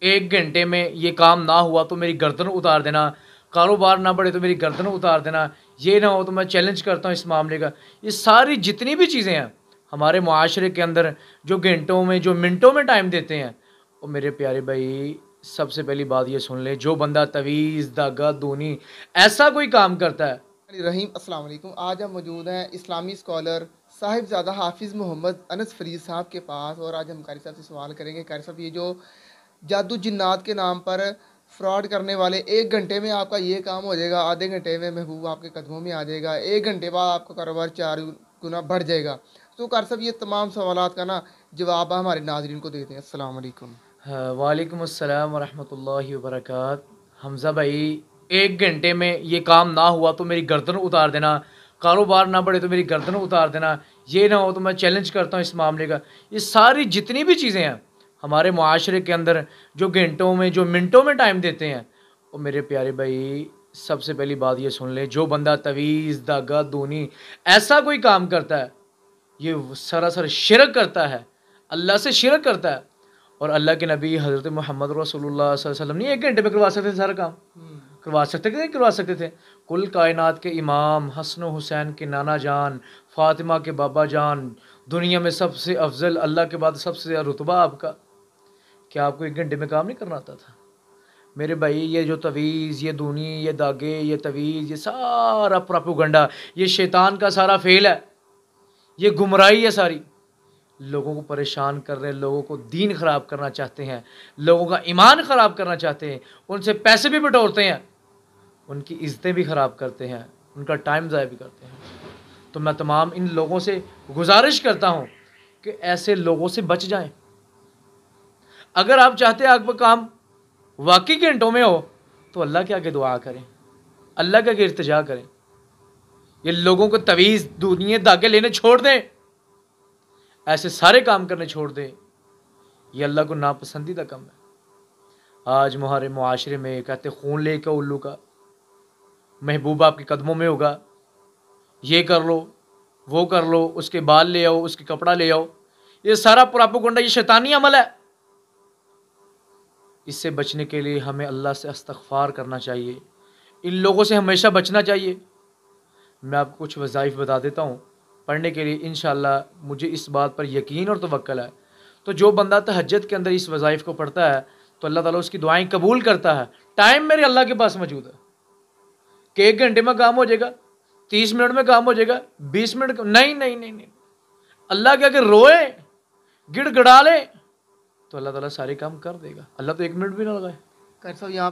1 घंटे में ये काम ना हुआ तो मेरी गर्दन उतार देना, कारोबार ना बढ़े तो मेरी गर्दन उतार देना, ये ना हो तो मैं चैलेंज करता हूँ इस मामले का। ये सारी जितनी भी चीज़ें हैं हमारे मुआशरे के अंदर, जो घंटों में जो मिनटों में टाइम देते हैं, वो मेरे प्यारे भाई सबसे पहली बात ये सुन ले, जो बंदा तवीज़ धागा दूनी ऐसा कोई काम करता है। रहीम अस्सलाम वालेकुम। आज हम मौजूद हैं इस्लामी स्कॉलर साहिबजादा हाफिज़ मोहम्मद अनस फरीद साहब के पास, और आज हम कारी साहब से सवाल करेंगे। कारी साहब, ये जो जादू जिन्नात के नाम पर फ्रॉड करने वाले, 1 घंटे में आपका ये काम हो जाएगा, आधे घंटे में महबूब आपके कदमों में आ जाएगा, 1 घंटे बाद आपका कारोबार 4 गुना बढ़ जाएगा, तो कारी साहब ये तमाम सवालात का ना जवाब हमारे नाजरीन को देते हैं। अस्सलाम वालेकुम। हाँ, वालेकुम अस्सलाम वरहमतुल्लाहि वबरकात। हमज़ा भाई, 1 घंटे में ये काम ना हुआ तो मेरी गर्दन उतार देना, कारोबार ना बढ़े तो मेरी गर्दन उतार देना, ये ना हो तो मैं चैलेंज करता हूँ इस मामले का। ये सारी जितनी भी चीज़ें हैं हमारे मुआशरे के अंदर, जो घंटों में जो मिनटों में टाइम देते हैं, वो मेरे प्यारे भाई सबसे पहली बात ये सुन ले, जो बंदा तवीज़ धागा दूनी ऐसा कोई काम करता है, ये सरासर शिरक करता है, अल्लाह से शिरक करता है। और अल्लाह के नबी हज़रत मोहम्मद रसूलुल्लाह सल्लल्लाहु अलैहि वसल्लम नहीं 1 घंटे में करवा सकते थे सारा काम? करवा सकते थे, नहीं करवा सकते थे? कुल कायनात के इमाम हसन हुसैन के नाना जान, फ़ातिमा के बाबा जान, दुनिया में सबसे अफजल, अल्लाह के बाद सबसे ज़्यादा रुतबा आपका, क्या आपको 1 घंटे में काम नहीं करना आता था? मेरे भाई, ये जो तवीज़, ये दूनी, ये धागे, ये तवीज़, ये सारा प्रोपेगेंडा, ये शैतान का सारा फेल है, ये गुमराही है सारी। लोगों को परेशान कर रहे हैं, लोगों को दीन ख़राब करना चाहते हैं, लोगों का ईमान ख़राब करना चाहते हैं, उनसे पैसे भी बटोरते हैं, उनकी इज़्ज़तें भी ख़राब करते हैं, उनका टाइम ज़ाया भी करते हैं। तो मैं तमाम इन लोगों से गुजारिश करता हूँ कि ऐसे लोगों से बच जाएं। अगर आप चाहते हैं आपका काम वाकई घंटों में हो, तो अल्लाह के आगे दुआ करें, अल्लाह के आगे इल्तिजा करें। ये लोगों को तवीज़ दूनी धागे लेने छोड़ दें, ऐसे सारे काम करने छोड़ दें। ये अल्लाह को नापसंदीदा काम है। आज हमारे मुआशरे में कहते खून लेके उल्लू का, महबूब आपके कदमों में होगा, ये कर लो, वो कर लो, उसके बाल ले आओ, उसके कपड़ा ले आओ, ये सारा प्रोपेगेंडा, ये शैतानी अमल है। इससे बचने के लिए हमें अल्लाह से इस्तग़फ़ार करना चाहिए, इन लोगों से हमेशा बचना चाहिए। मैं आपको कुछ वज़ाइफ बता देता हूँ पढ़ने के लिए, इंशाअल्लाह मुझे इस बात पर यकीन और तवक्कल है। तो जो बंदा तहज्जुद के अंदर इस वज़ाइफ को पढ़ता है तो अल्लाह ताला उसकी दुआएं कबूल करता है। टाइम मेरे अल्लाह के पास मौजूद है कि 1 घंटे में काम हो जाएगा, 30 मिनट में काम हो जाएगा, 20 मिनट नहीं नहीं नहीं नहीं। अल्लाह के अगर रोए, गिड़गिड़ा ले, तो अल्लाह ताला सारे काम कर देगा। अल्लाह तो 1 मिनट भी ना लगाए। कारी साहब, यहाँ